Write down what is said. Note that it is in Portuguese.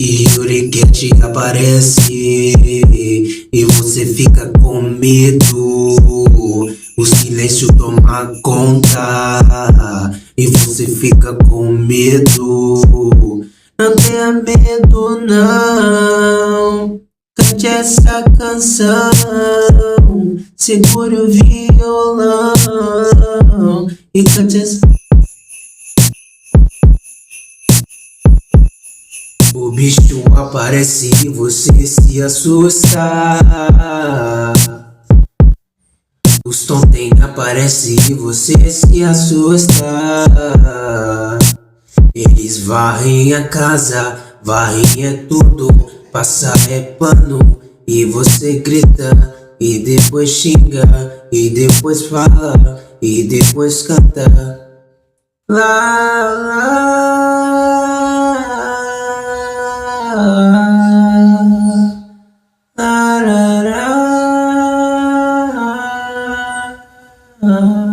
E o Riquete aparece e você fica com medo. O silêncio toma conta e você fica com medo. Não tenha medo não, cante essa canção, segure o violão e cante essa. O bicho aparece e você se assusta. Os tontem aparecem e você se assusta. Eles varrem a casa, varrem é tudo, passa é pano e você grita e depois xinga e depois fala e depois canta. Lá, lá, lá, lá, lá.